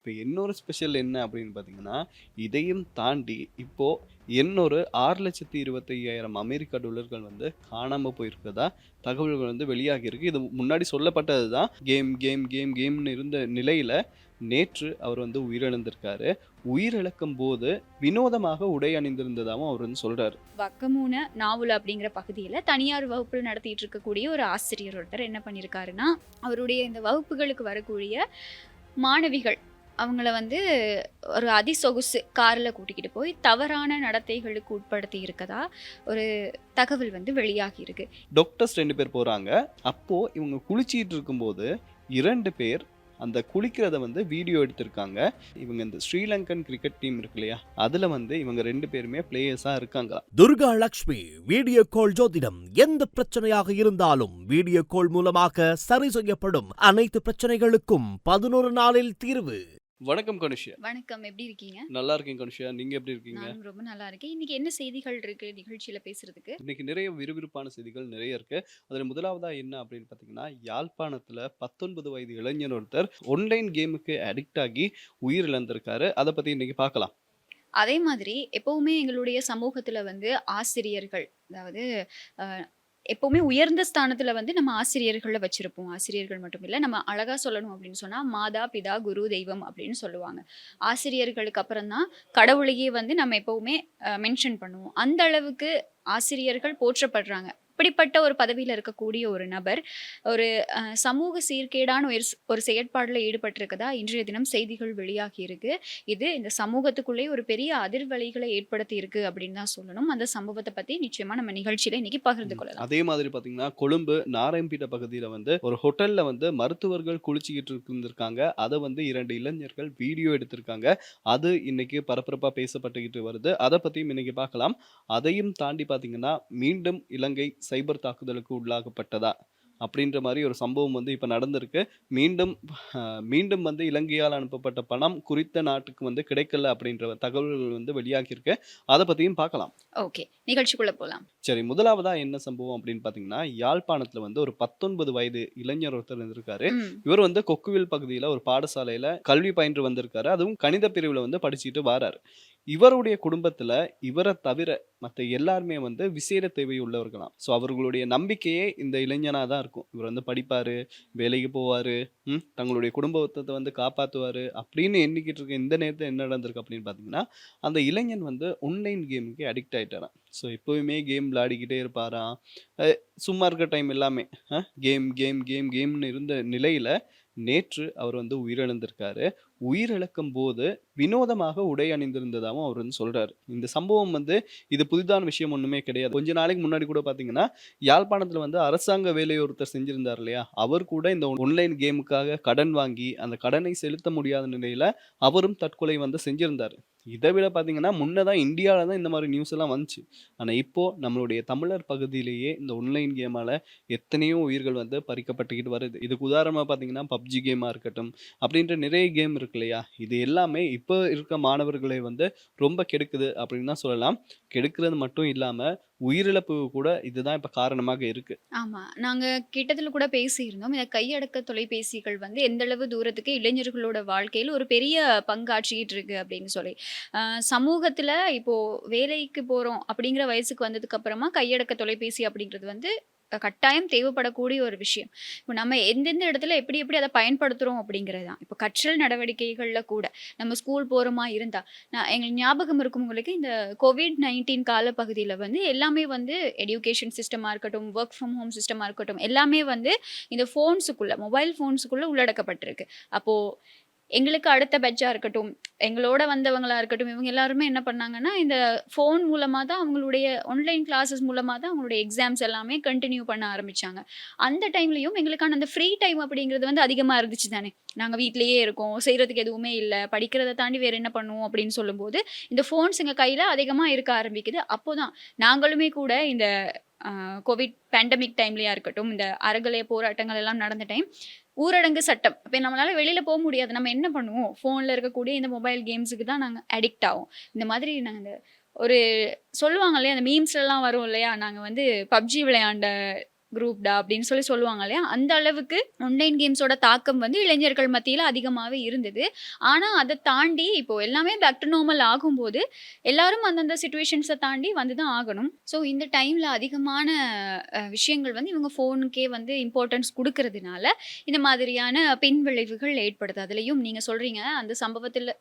இப்ப இன்னொரு ஸ்பெஷல் என்ன அப்படின்னு பார்த்தீங்கன்னா, இதையும் தாண்டி இப்போ இன்னொரு $6,25,000 அமெரிக்க டாலர்கள் வந்து காணாம போயிருக்கிறதா தகவல்கள் வந்து வெளியாகியிருக்கு. இது முன்னாடி சொல்லப்பட்டது தான். கேம்னு இருந்த நிலையில நேற்று அவர் வந்து உயிரிழந்திருக்காரு. உயிரிழக்கும்போது வினோதமாக உடை அணிந்திருந்ததாவும் அவர் வந்து சொல்றாரு. வக்கமூன நாவல் அப்படிங்கிற பகுதியில தனியார் வகுப்புல நடத்திட்டு இருக்கக்கூடிய ஒரு ஆசிரியர் ஒருத்தர் என்ன பண்ணியிருக்காருன்னா, அவருடைய இந்த வகுப்புகளுக்கு வரக்கூடிய மாணவிகள் அவங்கள வந்து ஒரு அதிசொகுசு கார்ல கூட்டிக்கிட்டு போய் தவறான நடத்தைகளுக்கு உட்படுத்தி இருக்கதா ஒரு தகவல் வந்து வெளியாகி இருக்கு. டாக்டர்ஸ் 2 பேர் போறாங்க. அப்போ இவங்க குளிச்சிட்டு இருக்கும்போது 2 பேர் அந்த குளிக்கிறத வந்து வீடியோ எடுத்திருக்காங்க. இவங்க இந்த ஸ்ரீலங்கன் கிரிக்கெட் டீம் இருக்கு இல்லையா? அதுல வந்து இவங்க 2 பேருமே பிளேயர்ஸா இருக்காங்களாம். துர்கா லட்சுமி வீடியோ கால் ஜோதிடம் எந்த பிரச்சனையாக இருந்தாலும் வீடியோ கால் மூலமாக சரி செய்யப்படும். அனைத்து பிரச்சனைகளுக்கும் 11 நாளில் தீர்வு. வணக்கம் கனுஷியா. வணக்கம், எப்படி இருக்கீங்க? நல்லா இருக்கேன் கனுஷியா. நீங்க எப்படி இருக்கீங்க? நானும் ரொம்ப நல்லா இருக்கேன். இன்னைக்கு என்ன செய்திகள் இருக்கு நிகழ்ச்சியில பேசுறதுக்கு? இன்னைக்கு நிறைய விறுவிறுப்பான செய்திகள் நிறைய இருக்கு. அதுல முதலாவதா என்ன அப்படின்னு பார்த்தீங்கன்னா, யாழ்ப்பாணத்துல 19 வயது இளைஞர் ஒருத்தர் ஆன்லைன் கேமுக்கு அடிக்ட் ஆகி உயிரிழந்திருக்காரு. அத பத்தி இன்னைக்கு பார்க்கலாம். அதே மாதிரி எப்பவுமே எங்களுடைய சமூகத்துல வந்து ஆசிரியர்கள், அதாவது அ எப்பவுமே உயர்ந்த ஸ்தானத்துல வந்து நம்ம ஆசிரியர்கள வச்சிருப்போம். ஆசிரியர்கள் மட்டும் இல்ல, நம்ம அழகா சொல்லணும் அப்படின்னு சொன்னா, மாதா, பிதா, குரு, தெய்வம் அப்படின்னு சொல்லுவாங்க. ஆசிரியர்களுக்கு அப்புறம் தான் கடவுளையே வந்து நம்ம எப்பவுமே மென்ஷன் பண்ணுவோம். அந்த அளவுக்கு ஆசிரியர்கள் போற்றப்படுறாங்க. இப்படிப்பட்ட ஒரு பதவியில இருக்கக்கூடிய ஒரு நபர், ஒரு சமூக சீர்கேடான ஒரு செயற்பாடுல ஈடுபட்டிருக்கதா இன்றைய தினம் செய்திகள் வெளியாகி இருக்கு. இது இந்த சமூகத்துக்குள்ளே ஒரு பெரிய அதிர்வலைகளை ஏற்படுத்தி இருக்கு அப்படின்னு தான் சொல்லணும். அந்த சம்பவத்த பத்தி நிச்சயமா நம்ம நிகழ்ச்சியில இன்னைக்கு பகிர்ந்து கொள்ளலாம். அதே மாதிரி பார்த்தீங்கன்னா, கொழும்பு நாராயண்பேட்டை பகுதியில வந்து ஒரு ஹோட்டல்ல வந்து மருத்துவர்கள் குளிச்சுக்கிட்டு இருந்திருக்காங்க. அத வந்து 2 இளைஞர்கள் வீடியோ எடுத்திருக்காங்க. அது இன்னைக்கு பரபரப்பா பேசப்பட்டுக்கிட்டு வருது. அத பத்தியும் இன்னைக்கு பார்க்கலாம். அதையும் தாண்டி பார்த்தீங்கன்னா, மீண்டும் இலங்கை சைபர் தாக்குதலுக்கு உள்ளாகப்பட்டதா? அப்படின்ற மாரி ஒரு சம்பவம் வந்து இப்ப நடந்திருக்கு. மீண்டும் மீண்டும் வந்து இலங்கையால் அனுப்பப்பட்ட பணம் குறித்த நாட்டுக்கு வந்து கிடைக்கல அப்படின்ற தகவல்கள் வந்து வெளியாகியிருக்கு. அத பத்தியும் பார்க்கலாம். ஓகே. நிகழ்ச்சிக்குள்ள போலாம். சரி, முதலாவதா என்ன சம்பவம் அப்படின்னு பார்த்தீங்கன்னா, யாழ்ப்பாணத்துல வந்து ஒரு 19 வயது இளைஞர் ஒருத்தர் இருந்திருக்காரு. ம். இவர் வந்து கொக்குவில் பகுதியில ஒரு பாடசாலையில கல்வி பயின்று வந்திருக்காரு. அதுவும் கணித பிரிவுல வந்து படிச்சுட்டு வாராரு. இவருடைய குடும்பத்துல இவர தவிர மத்த எல்லாருமே வந்து விசேட தேவை உள்ளவர்களாம். ஸோ அவர்களுடைய நம்பிக்கையே இந்த இளைஞனா தான் இருக்கும். இவர் வந்து படிப்பாரு, வேலைக்கு போவாரு, தங்களுடைய குடும்பத்த வந்து காப்பாத்துவாரு அப்படின்னு எண்ணிக்கிட்டு இருக்க இந்த நேரத்துல என்ன நடந்திருக்கு அப்படின்னு பார்த்தீங்கன்னா, அந்த இளைஞன் வந்து ஆன்லைன் கேமுக்கு அடிக்ட் ஆயிட்டாராம். ஸோ எப்பவுமே கேம் விளையாடிக்கிட்டே இருப்பாராம். அ சும்மா இருக்க டைம் எல்லாமே கேம்னு இருந்த நிலையில நேற்று அவர் வந்து உயிரிழந்திருக்காரு. உயிரிழக்கும்போது வினோதமாக உடை அணிந்திருந்ததாவும் அவர் வந்து சொல்றாரு. இந்த சம்பவம் வந்து இது புதிதான விஷயம் ஒண்ணுமே கிடையாது. கொஞ்ச நாளைக்கு முன்னாடி கூட பார்த்தீங்கன்னா, யாழ்ப்பாணத்துல வந்து அரசாங்க வேலை ஒருத்தர் செஞ்சிருந்தார் இல்லையா? அவர் கூட இந்த ஆன்லைன் கேமுக்காக கடன் வாங்கி, அந்த கடனை செலுத்த முடியாத நிலையில அவரும் தற்கொலை வந்து செஞ்சிருந்தாரு. இத விட பார்த்தீங்கன்னா, முன்ன தான் இந்தியால தான் இந்த மாரி நியூஸ் எல்லாம் வந்துச்சு. ஆனா இப்போ நம்மளுடைய தமிழர் பகுதியிலேயே இந்த ஆன்லைன் கேமால எத்தனையோ உயிர்கள் வந்து பறிக்கப்பட்டுக்கிட்டு வருது. இதுக்கு உதாரணமா பார்த்தீங்கன்னா, PUBG கேமா இருக்கட்டும், அப்படின்ற நிறைய கேம் இருக்கு இல்லையா? இது எல்லாமே இப்போ இருக்க மாணவர்களை வந்து ரொம்ப கெடுக்குது அப்படின்னு தான் சொல்லலாம். கெடுக்கிறது மட்டும் இல்லாம, உயிரிழப்பு கூட இதுதான் இப்ப காரணமாக இருக்கு. ஆமா. நாங்க கிட்டத்துல கூட பேசியிருந்தோம். இந்த கையடக்க தொலைபேசிகள் வந்து எந்த அளவு தூரத்துக்கு இளைஞர்களோட வாழ்க்கையில ஒரு பெரிய பங்காற்றிட்டு இருக்கு அப்படின்னு சொல்லி. அ சமூகத்துல இப்போ வேலைக்கு போறோம் அப்படிங்கிற வயசுக்கு வந்ததுக்கு அப்புறமா கையடக்க தொலைபேசி அப்படிங்கிறது வந்து கட்டாயம் தேவைப்படக்கூடிய ஒரு விஷயம். இப்போ நம்ம எந்தெந்த இடத்துல எப்படி எப்படி அத பயன்படுத்துறோம் அப்படிங்கிறது தான். இப்போ கற்றல் நடவடிக்கைகள்ல கூட நம்ம ஸ்கூல் போறோமா இருந்தா, எங்களுக்கு ஞாபகம் இருக்கும் உங்களுக்கு இந்த கோவிட்-19 காலப்பகுதியில வந்து எல்லாமே வந்து எடியூகேஷன் சிஸ்டமா இருக்கட்டும், வொர்க் ஃப்ரம் ஹோம் சிஸ்டமா இருக்கட்டும், எல்லாமே வந்து இந்த மொபைல் ஃபோன்ஸுக்குள்ள உள்ளடக்கப்பட்டிருக்கு. அப்போ எங்களுக்கு அடுத்த பேட்ச்சா இருக்கட்டும், எங்களோட வந்தவங்களா இருக்கட்டும், இவங்க எல்லாருமே என்ன பண்ணாங்கன்னா, இந்த ஃபோன் மூலமா தான் அவங்களுடைய ஆன்லைன் கிளாஸஸ் மூலமா தான் அவங்களுடைய எக்ஸாம்ஸ் எல்லாமே கன்டின்யூ பண்ண ஆரம்பிச்சாங்க. அந்த டைம்லயும் எங்களுக்கான அந்த ஃப்ரீ டைம் அப்படிங்கிறது வந்து அதிகமா இருந்துச்சு தானே. நாங்க வீட்லயே இருக்கோம், செய்றதுக்கு எதுவுமே இல்ல, படிக்கிறத தாண்டி வேற என்ன பண்ணுவோம் அப்படின்னு சொல்லும்போது, இந்த ஃபோன்ஸ் எங்க கையில அதிகமா இருக்க ஆரம்பிக்குது. அப்போதான் நாங்களுமே கூட இந்த கோவிட் பேண்டமிக் டைம்லயா இருக்கட்டும், இந்த அறகலைய போராட்டங்கள் எல்லாம் நடந்த டைம், ஊரடங்கு சட்டம். அப்ப நம்மளால வெளியில முடியாது. நம்ம என்ன பண்ணுவோம்? ஃபோன்ல இருக்கக்கூடிய இந்த மொபைல் கேம்ஸுக்கு தான் நாங்க அடிக்ட் ஆவோம். இந்த மாதிரி நாங்க இந்த ஒரு சொல்லுவாங்க இல்லையா, அந்த மீம்ஸ்லலாம் வரும் இல்லையா? நாங்க வந்து PUBG விளையாண்ட குரூப்டா அப்படின்னு சொல்லுவாங்க இல்லையா? அந்த அளவுக்கு ஆன்லைன் கேம்ஸோட தாக்கம் வந்து இளைஞர்கள் மத்தியில அதிகமாவே இருந்தது. ஆனா, அத தாண்டி இப்போ எல்லாமே பேக் டூ நார்மல் ஆகும்போது, எல்லாரும் அந்தந்த சிச்சுவேஷன்ஸ தாண்டி வந்து தான் ஆகணும். ஸோ, இந்த டைம்ல அதிகமான விஷயங்கள் வந்து இவங்க ஃபோனுக்கே வந்து இம்பார்ட்டன்ஸ் குடுக்கறதுனால, இந்த மாதிரியான பின் விளைவுகள் ஏற்படுது. அதுலயும் நீங்க சொல்றீங்க, அந்த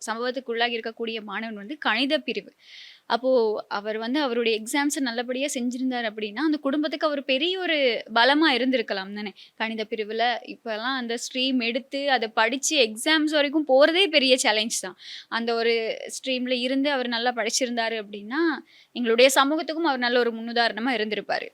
சம்பவத்துக்குள்ளாகி இருக்கக்கூடிய மாணவன் வந்து கணித பிரிவு. அப்போ அவர் வந்து அவருடைய எக்ஸாம்ஸ நல்லபடியா செஞ்சிருந்தாரு அப்படின்னா, அந்த குடும்பத்துக்கு அவர் பெரிய ஒரு பலமா இருந்திருக்கலாம் தானே! கணித பிரிவுல இப்பலாம் அந்த ஸ்ட்ரீம் எடுத்து அத படிச்சு எக்ஸாம்ஸ் வரைக்கும் போறதே பெரிய சேலஞ்ச் தான். அந்த ஒரு ஸ்ட்ரீம்ல இருந்து அவர் நல்லா படிச்சிருந்தாரு அப்படின்னா, எங்களுடைய சமூகத்துக்கும் அவர் நல்ல ஒரு முன்னுதாரணமா இருந்திருப்பாரு.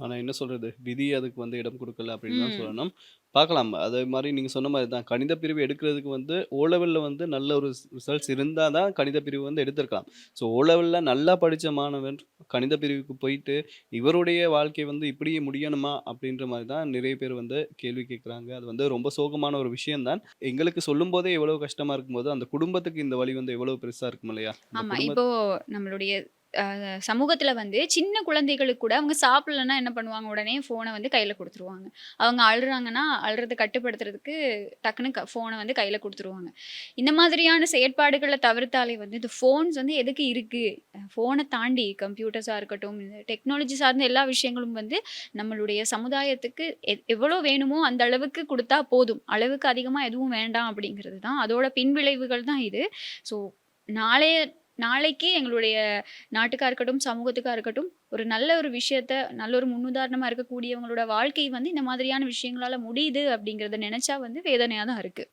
ஆனா என்ன சொல்றது? விதி அதுக்கு வந்து இடம் குடுக்கல அப்படின்னு தான் ம். சொல்லணும். பார்க்கலாம். அதே மாரி நீங்க சொன்ன மாரி தான். கணித பிரிவு எடுக்கிறதுக்கு வந்து ஓ லெவல்ல வந்து நல்ல ஒரு ரிசல்ட்ஸ் இருந்தா தான் கணித பிரிவு வந்து எடுத்திருக்கலாம். ஸோ ஓ லெவல்ல நல்லா படிச்ச மாணவன் கணித பிரிவுக்கு போயிட்டு, இவருடைய வாழ்க்கை வந்து இப்படியே முடியணுமா? அப்படின்ற மாரி தான் நிறைய பேர் வந்து கேள்வி கேட்குறாங்க. அது வந்து ரொம்ப சோகமான ஒரு விஷயம் தான். எங்களுக்கு சொல்லும்போதே எவ்வளவு கஷ்டமா இருக்கும்போது, அந்த குடும்பத்துக்கு இந்த வலி வந்து எவ்வளவு பெருசா இருக்கும் இல்லையா? அந்த ஆமா. குடும்ப இப்போ நம்மளுடைய சமூகத்துல வந்து சின்ன குழந்தைகளுக்கு கூட அவங்க சாப்பிடலன்னா என்ன பண்ணுவாங்க? உடனே ஃபோன வந்து கையில குடுத்துருவாங்க. அவங்க அழுறாங்கன்னா, அழுறத கட்டுப்படுத்துறதுக்கு டக்குனு ஃபோன வந்து கையில குடுத்துருவாங்க. இந்த மாதிரியான செயற்பாடுகள தவிர்த்தாலே வந்து இந்த ஃபோன்ஸ் வந்து எதுக்கு இருக்கு? ஃபோன தாண்டி கம்ப்யூட்டர்ஸா இருக்கட்டும், இந்த டெக்னாலஜி சார்ந்த எல்லா விஷயங்களும் வந்து நம்மளுடைய சமுதாயத்துக்கு எவ்வளோ வேணுமோ அந்த அளவுக்கு குடுத்தா போதும். அளவுக்கு அதிகமா எதுவும் வேண்டாம் அப்படிங்கிறது தான். அதோட பின்விளைவுகள் தான் இது. ஸோ நாளைய நாளைக்கு எங்களுடைய நாட்டுக்கா இருக்கட்டும், சமூகத்துக்கா இருக்கட்டும், ஒரு நல்ல ஒரு விஷயத்த, நல்ல ஒரு முன்னுதாரணமா இருக்கக்கூடியவங்களோட வாழ்க்கை வந்து இந்த மாதிரியான விஷயங்களால முடியுது அப்படிங்கிறத நெனச்சா வந்து வேதனையா தான் இருக்கு.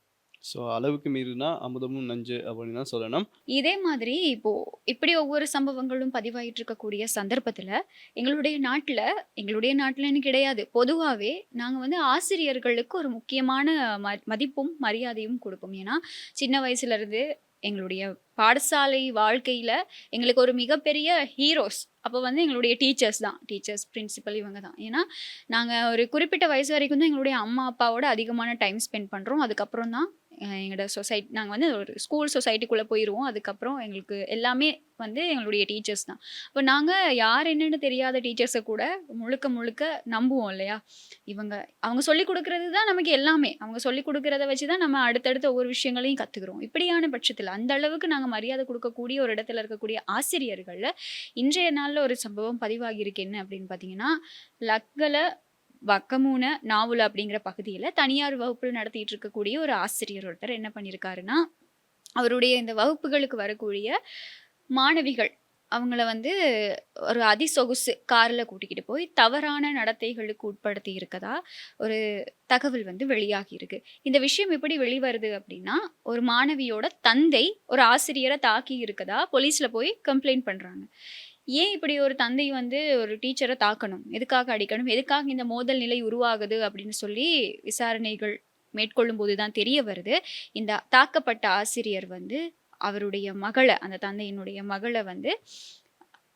ஸோ அளவுக்கு மீறினா அமுதமும் நஞ்சு அப்படின்னு தான் சொல்லணும். இதே மாதிரி இப்போ இப்படி ஒவ்வொரு சம்பவங்களும் பதிவாயிட்டு இருக்கக்கூடிய சந்தர்ப்பத்துல, எங்களுடைய நாட்டுலன்னு கிடையாது. பொதுவாவே நாங்க வந்து ஆசிரியர்களுக்கு ஒரு முக்கியமான மதிப்பும், மரியாதையும் குடுப்போம். ஏன்னா, சின்ன வயசுல இருந்து எங்களுடைய பாடசாலை வாழ்க்கையில எங்களுக்கு ஒரு மிகப்பெரிய ஹீரோஸ். அப்ப வந்து எங்களுடைய டீச்சர்ஸ் தான். டீச்சர்ஸ், பிரின்சிபல் இவங்க தான். ஏன்னா, நாங்க ஒரு குறிப்பிட்ட வயசு வரைக்கும் தான் எங்களுடைய அம்மா, அப்பாவோட அதிகமான டைம் ஸ்பெண்ட் பண்றோம். அதுக்கப்புறம் தான் எங்களோட நாங்க வந்து ஒரு ஸ்கூல் சொசைட்டிக்குள்ள போயிருவோம். அதுக்கப்புறம் எங்களுக்கு எல்லாமே வந்து எங்களுடைய டீச்சர்ஸ் தான். அப்ப நாங்க யார் என்னன்னு தெரியாத டீச்சர்ஸ கூட முழுக்க, முழுக்க நம்புவோம் இல்லையா? அவங்க சொல்லிக் குடுக்குறது தான் நமக்கு எல்லாமே. அவங்க சொல்லிக் குடுக்கிறத வச்சு தான் நம்ம அடுத்தடுத்த ஒவ்வொரு விஷயங்களையும் கத்துக்கிறோம். இப்படியான பட்சத்தில அந்த அளவுக்கு நாங்க மரியாதை குடுக்கக்கூடிய ஒரு இடத்துல இருக்கக்கூடிய ஆசிரியர்கள்ல, இன்றைய நாள்ல ஒரு சம்பவம் பதிவாகியிருக்கு. என்ன அப்படின்னு பார்த்தீங்கன்னா, லக்கல வக்கமூன நாவல் அப்படிங்கிற பகுதியில தனியார் வகுப்பு நடத்திட்டு இருக்கக்கூடிய ஒரு ஆசிரியர் ஒருத்தர் என்ன பண்ணியிருக்காருன்னா, அவருடைய இந்த வகுப்புகளுக்கு வரக்கூடிய மாணவிகள் அவங்கள வந்து ஒரு அதிசொகுசு கார்ல கூட்டிக்கிட்டு போய் தவறான நடத்தைகளுக்கு உட்படுத்தி இருக்கதா ஒரு தகவல் வந்து வெளியாகி இருக்கு. இந்த விஷயம் எப்படி வெளிவருது அப்படின்னா, ஒரு மாணவியோட தந்தை ஒரு ஆசிரியரை தாக்கி இருக்கதா போலீஸ்ல போய் கம்ப்ளைண்ட் பண்றாங்க. ஏன் இப்படி ஒரு தந்தை வந்து ஒரு டீச்சர தாக்கணும்? எதுக்காக அடிக்கணும்? எதுக்காக இந்த மோதல் நிலை உருவாகுது? அப்படின்னு சொல்லி விசாரணைகள் மேற்கொள்ளும்போது தான் தெரிய வருது. இந்த தாக்கப்பட்ட ஆசிரியர் வந்து அவருடைய மகள, அந்த தந்தையினுடைய மகள வந்து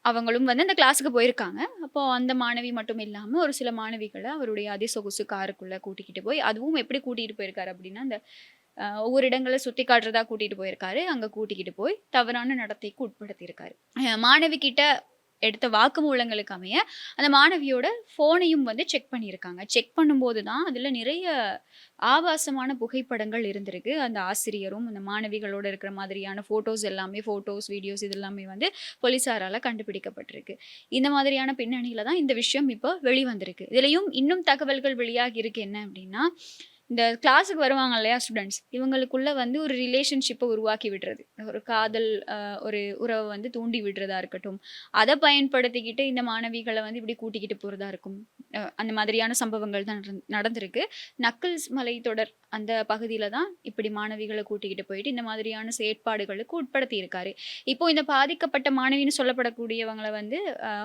அவங்களும் வந்து அந்த கிளாஸ்க்கு போயிருக்காங்க. அப்போ அந்த மாணவி மட்டும் இல்லாம, ஒரு சில மாணவிகள அவருடைய அதிசொகுசு காருக்குள்ள கூட்டிக்கிட்டு போய் அதுவும் எப்படி கூட்டிட்டு போயிருக்காரு அப்படின்னா, அந்த ஒவ்வொரு இடங்கள சுத்தி காட்டுறதா கூட்டிட்டு போயிருக்காரு. அங்க கூட்டிக்கிட்டு போய் தவறான நடத்தைக்கு உட்படுத்தியிருக்காரு. மாணவி கிட்ட எடுத்த வாக்குமூலங்களுக்கு அமைய, அந்த மாணவியோட ஃபோனையும் வந்து செக் பண்ணியிருக்காங்க. செக் பண்ணும்போது தான் அதில நிறைய ஆபாசமான புகைப்படங்கள் இருந்திருக்கு. அந்த ஆசிரியரும், அந்த மாணவிகளோட இருக்கிற மாதிரியான ஃபோட்டோஸ், வீடியோஸ் இது எல்லாமே வந்து போலீஸாரால கண்டுபிடிக்கப்பட்டிருக்கு. இந்த மாதிரியான பின்னணியில தான் இந்த விஷயம் இப்போ வெளிவந்திருக்கு. இதிலயும் இன்னும் தகவல்கள் வெளியாகி இருக்கு. என்ன அப்டின்னா, இந்த கிளாஸுக்கு வருவாங்க இல்லையா ஸ்டூடண்ட்ஸ், இவங்களுக்குள்ள வந்து ஒரு ரிலேஷன்ஷிப்ப உருவாக்கி விடுறது. ஒரு காதல் ஒரு உறவ வந்து தூண்டி விடுறதா இருக்கட்டும், அத பயன்படுத்திக்கிட்டு இந்த மாணவிகள வந்து இப்படி கூட்டிக்கிட்டு போறதா இருக்கும். அந்த மாதிரியான சம்பவங்கள் தான் நடந்திருக்கு. நக்கிள்ஸ் மலைத்தொடர் அந்த பகுதியில தான் இப்படி மாணவிகள கூட்டிக்கிட்டு போயிட்டு இந்த மாதிரியான செயற்பாடுகளுக்கு உட்படுத்தி இருக்காரு. இப்போ இந்த பாதிக்கப்பட்ட மாணவின்னு சொல்லப்படக்கூடியவங்கள வந்து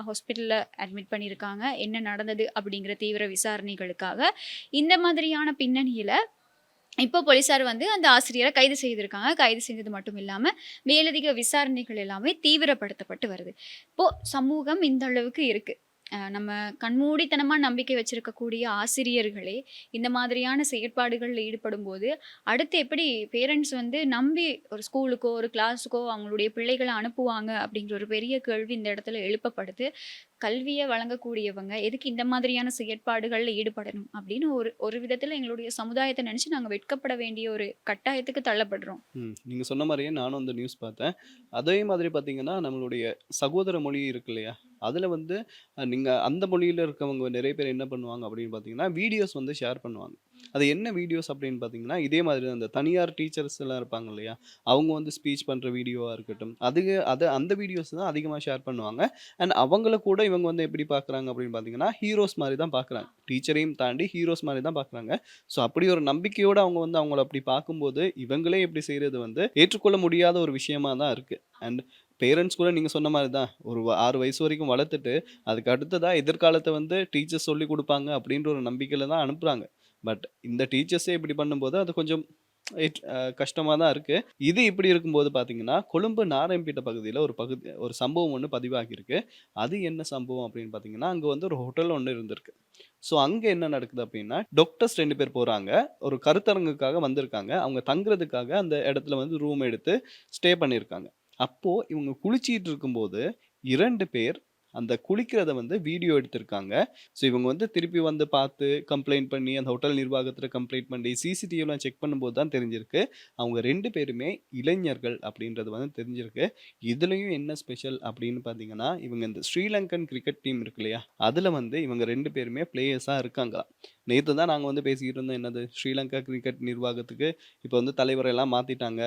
ஹாஸ்பிட்டல்ல அட்மிட் பண்ணியிருக்காங்க. என்ன நடந்தது அப்படிங்கிற தீவிர விசாரணைகளுக்காக. இந்த மாதிரியான பின்னணியில இப்போ போலீசார் வந்து அந்த ஆசிரியர கைது செய்திருக்காங்க. கைது செஞ்சது மட்டும் இல்லாம, மேலதிக விசாரணைகள் எல்லாமே தீவிரப்படுத்தப்பட்டு வருது. இப்போ சமூகம் இந்த அளவுக்கு இருக்கு. நம்ம கண்மூடித்தனமா நம்பிக்கை வச்சிருக்கக்கூடிய ஆசிரியர்களே இந்த மாதிரியான செயற்பாடுகள்ல ஈடுபடும்போது, அடுத்து எப்படி பேரண்ட்ஸ் வந்து நம்பி ஒரு ஸ்கூலுக்கோ, ஒரு கிளாஸுக்கோ அவங்களுடைய பிள்ளைகள அனுப்புவாங்க அப்படிங்கிற ஒரு பெரிய கேள்வி இந்த இடத்துல எழுப்பப்படுது. கல்விய வழங்கக்கூடியவங்க எதுக்கு இந்த மாதிரியான செயற்பாடுகள்ல ஈடுபடணும் அப்படின்னு ஒரு ஒரு விதத்துல எங்களுடைய சமுதாயத்த நினைச்சு நாங்க வெட்கப்பட வேண்டிய ஒரு கட்டாயத்துக்கு தள்ளப்படுறோம். நீங்க சொன்ன மாரியே நானும் அந்த நியூஸ் பார்த்தேன். அதே மாதிரி பார்த்தீங்கன்னா, நம்மளுடைய சகோதர மொழி இருக்கு இல்லையா? அதுல வந்து நீங்க அந்த மொழியில இருக்கவங்க நெறைய பேர் என்ன பண்ணுவாங்க அப்படின்னு பார்த்தீங்கன்னா, வீடியோஸ் வந்து ஷேர் பண்ணுவாங்க. அது என்ன வீடியோஸ் அப்படின்னு பார்த்தீங்கன்னா, இதே மாதிரி தான் அந்த தனியார் டீச்சர்ஸ் எல்லாம் இருப்பாங்க இல்லையா? அவங்க வந்து ஸ்பீச் பண்ற வீடியோவா இருக்கட்டும். அந்த வீடியோஸ் தான் அதிகமா ஷேர் பண்ணுவாங்க. அண்ட் அவங்கள கூட இவங்க வந்து எப்படி பார்க்குறாங்க அப்படின்னு பார்த்தீங்கன்னா, ஹீரோஸ் மாரி தான் பார்க்குறாங்க. டீச்சரையும் தாண்டி ஹீரோஸ் மாரி தான் பார்க்குறாங்க. ஸோ அப்படி ஒரு நம்பிக்கையோட அவங்க வந்து அவங்கள அப்படி பார்க்கும்போது, இவங்களே இப்படி செய்றது வந்து ஏற்றுக்கொள்ள முடியாத ஒரு விஷயமா தான் இருக்கு. அண்ட் பேரண்ட்ஸ் கூட நீங்க சொன்ன மாரி தான். ஒரு 6 வயசு வரைக்கும் வளர்த்துட்டு, அதுக்கு அடுத்ததா எதிர்காலத்த வந்து டீச்சர்ஸ் சொல்லிக் குடுப்பாங்க அப்படின்ற ஒரு நம்பிக்கையில தான் அனுப்புறாங்க. பட் இந்த டீச்சர்ஸே இப்படி பண்ணும்போது, அது கொஞ்சம் கஷ்டமா தான் இருக்கு. இது இப்படி இருக்கும்போது பார்த்தீங்கன்னா, கொழும்பு நாரயம்பேட்டை பகுதியில ஒரு சம்பவம் ஒண்ணு பதிவாகியிருக்கு. அது என்ன சம்பவம் அப்படின்னு பார்த்தீங்கன்னா, அங்க வந்து ஒரு ஹோட்டல் ஒண்ணு இருந்திருக்கு. ஸோ அங்க என்ன நடக்குது அப்படின்னா, டாக்டர்ஸ் 2 பேர் போறாங்க. ஒரு கருத்தரங்குக்காக வந்திருக்காங்க. அவங்க தங்குறதுக்காக அந்த இடத்துல வந்து ரூம் எடுத்து ஸ்டே பண்ணியிருக்காங்க. அப்போ இவங்க குளிச்சிட்டு இருக்கும்போது 2 பேர் அந்த குளிக்கிறத வந்து வீடியோ எடுத்திருக்காங்க. ஸோ இவங்க வந்து திருப்பி வந்து பார்த்து கம்ப்ளைண்ட் பண்ணி அந்த ஹோட்டல் நிர்வாகத்தில கம்ப்ளைண்ட் பண்ணி சிசிடிவிலாம் செக் பண்ணும்போது தான் தெரிஞ்சிருக்கு. அவங்க 2 பேருமே இளைஞர்கள் அப்படின்றது வந்து தெரிஞ்சிருக்கு. இதுலயும் என்ன ஸ்பெஷல் அப்படின்னு பார்த்தீங்கன்னா, இவங்க இந்த ஸ்ரீலங்கன் கிரிக்கெட் டீம் இருக்கு இல்லையா? அதுல வந்து இவங்க 2 பேருமே பிளேயர்ஸா இருக்காங்களாம். நேத்து தான் நாங்க வந்து பேசிக்கிட்டு இருந்தோம். என்னது ஸ்ரீலங்கா கிரிக்கெட் நிர்வாகத்துக்கு இப்ப வந்து தலைவரெல்லாம் மாத்திட்டாங்க.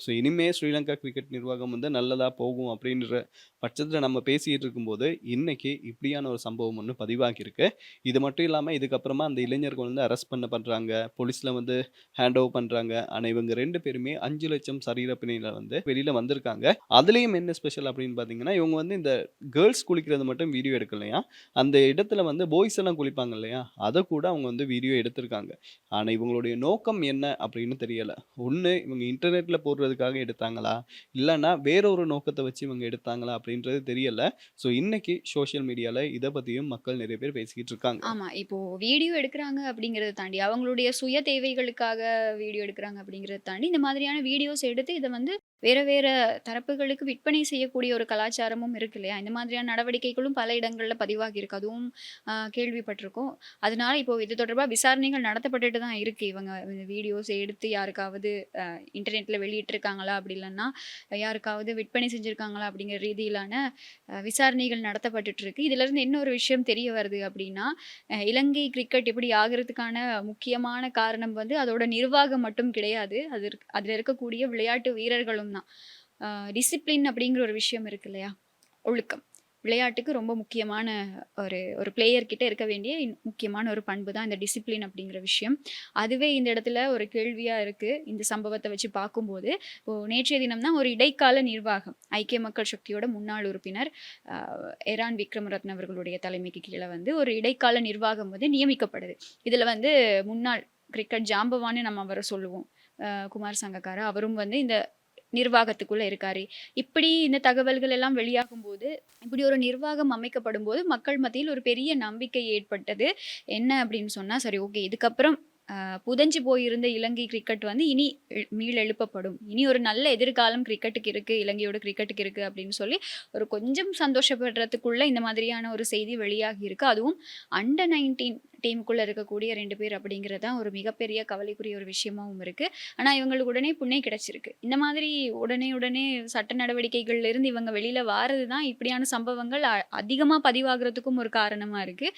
ஸோ இனிமே ஸ்ரீலங்கா கிரிக்கெட் நிர்வாகம் வந்து நல்லதா போகும் அப்படின்ற பட்சத்துல நம்ம பேசிட்டு இருக்கும்போது, இன்னைக்கு இப்படியான ஒரு சம்பவம் ஒண்ணு பதிவாகியிருக்கு. இது மட்டும் இல்லாம இதுக்கப்புறமா அந்த இளைஞர்கள் வந்து அரெஸ்ட் பண்ணப்படுறாங்க. போலீஸ்ல வந்து ஹேண்ட் ஓவர் பண்றாங்க. ஆனா இவங்க 2 பேருமே 5,00,000 சரீர பிணையில வந்து வெளியில வந்திருக்காங்க. அதுலயும் என்ன ஸ்பெஷல் அப்படின்னு பார்த்தீங்கன்னா, இவங்க வந்து இந்த கேர்ல்ஸ் குளிக்கிறது மட்டும் வீடியோ எடுக்கலையாம். அந்த இடத்துல வந்து பாய்ஸ் எல்லாம் குளிப்பாங்க இல்லையா? அத கூட அவங்க வந்து வீடியோ எடுத்திருக்காங்க. ஆனா இவங்களுடைய நோக்கம் என்ன அப்படின்னு தெரியல. ஒண்ணு இவங்க இன்டர்நெட்ல போடுறதுக்காக எடுத்தாங்களா? இல்லன்னா வேற ஒரு நோக்கத்த வச்சு இவங்க எடுத்தாங்களா? அப்படின்றது தெரியல. ஸோ இன்னைக்கு சோசியல் மீடியால இத பத்தியும் மக்கள் நெறைய பேர் பேசிக்கிட்டு இருக்காங்க. ஆமா. இப்போ வீடியோ எடுக்குறாங்க அப்படிங்கிறத தாண்டி, அவங்களுடைய சுய தேவைகளுக்காக வீடியோ எடுக்குறாங்க அப்படிங்கிறத தாண்டி, இந்த மாதிரியான வீடியோஸ் எடுத்து இத வந்து வேற வேற தரப்புகளுக்கு விற்பனை செய்யக்கூடிய ஒரு கலாச்சாரமும் இருக்கு இல்லையா? இந்த மாதிரியான நடவடிக்கைகளும் பல இடங்கள்ல பதிவாகியிருக்கு. அதுவும் கேள்விப்பட்டிருக்கோம். அதனால இப்போ இது தொடர்பா விசாரணைகள் நடத்தப்பட்டுட்டு தான் இருக்கு. இவங்க இந்த வீடியோஸ் எடுத்து யாருக்காவது இன்டர்நெட்ல வெளியிட்டிருக்காங்களா? அப்படி இல்லன்னா யாருக்காவது விற்பனை செஞ்சிருக்காங்களா? அப்படிங்கிற ரீதியிலான விசாரணைகள் நடத்தப்பட்டுட்டு இருக்கு. இதிலிருந்து என்ன ஒரு விஷயம் தெரிய வருது அப்படின்னா, இலங்கை கிரிக்கெட் இப்படி ஆகுறதுக்கான முக்கியமான காரணம் வந்து அதோட நிர்வாகம் மட்டும் கிடையாது. அதுல இருக்கக்கூடிய விளையாட்டு வீரர்களும் தான். அ டிசிப்ளின் அப்படிங்கிற ஒரு விஷயம் இருக்கு இல்லையா? ஒழுக்கம். விளையாட்டுக்கு ரொம்ப முக்கியமான ஒரு ஒரு பிளேயர் கிட்ட இருக்க வேண்டிய முக்கியமான ஒரு பண்பு தான் இந்த டிசிப்ளின் அப்படிங்கிற விஷயம். அதுவே இந்த இடத்துல ஒரு கேள்வியா இருக்கு. இந்த சம்பவத்த வச்சு பார்க்கும்போது, இப்போ நேற்றைய தினம் தான் ஒரு இடைக்கால நிர்வாகம். ஐக்கிய மக்கள் சக்தியோட முன்னாள் உறுப்பினர் அ எரான் விக்ரமரத்ன அவர்களுடைய தலைமைக்கு கீழ வந்து ஒரு இடைக்கால நிர்வாகம் வந்து நியமிக்கப்படுது. இதுல வந்து முன்னாள் கிரிக்கெட் ஜாம்பவான்னு நம்ம அவர சொல்லுவோம். குமார் சங்கக்காரா அவரும் வந்து இந்த நிர்வாகத்துக்குள்ள இருக்காரு. இப்படி இந்த தகவல்கள் எல்லாம் வெளியாகும்போது, இப்படி ஒரு நிர்வாகம் அமைக்கப்படும்போது, மக்கள் மத்தியில் ஒரு பெரிய நம்பிக்கை ஏற்பட்டது. என்ன அப்படின்னு சொன்னா, சரி ஓகே இதுக்கப்புறம் புதைஞ்சு போயிருந்த இலங்கை கிரிக்கெட் வந்து இனி மீளெழுப்பப்படும். இனி ஒரு நல்ல எதிர்காலம் கிரிக்கெட்டுக்கு இருக்கு, இலங்கையோட கிரிக்கெட்டுக்கு இருக்கு அப்படின்னு சொல்லி, ஒரு கொஞ்சம் சந்தோஷப்படுறதுக்குள்ள இந்த மாதிரியான ஒரு செய்தி வெளியாகி இருக்கு. அதுவும் அண்டர் 19 டீமுக்குள்ள இருக்கக்கூடிய 2 பேர் அப்படிங்கிறது தான் ஒரு மிகப்பெரிய கவலைக்குரிய ஒரு விஷயமாவும் இருக்கு. ஆனா இவங்களுக்கு உடனே புண்ணே கிடைச்சிருக்கு. இந்த மாதிரி உடனே சட்ட நடவடிக்கைகள்ல இருந்து இவங்க வெளியில வாரது தான் இப்படியான சம்பவங்கள் அதிகமா பதிவாகுறதுக்கும் ஒரு காரணமா இருக்கு.